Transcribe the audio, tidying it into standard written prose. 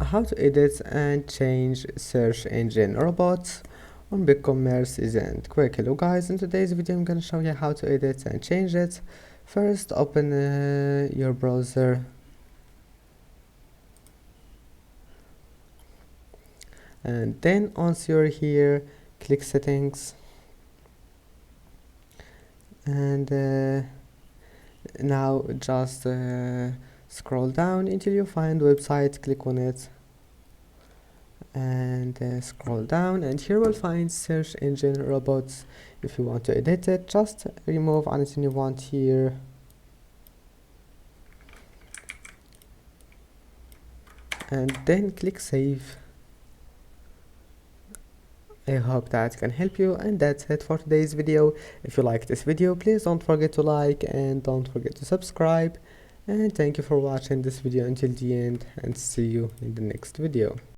how to edit and change search engine robots on Bigcommerce isn't quick. Hello guys, in today's video I'm gonna show you how to edit and change it. First, open your browser and then once you're here, click settings and now just scroll down until you find website, click on it and scroll down, and here we'll find search engine robots. If you want to edit it, just remove anything you want here and then click save. I hope that can help you, and that's it for today's video. If you like this video, please don't forget to like and don't forget to subscribe, and thank you for watching this video until the end, and see you in the next video.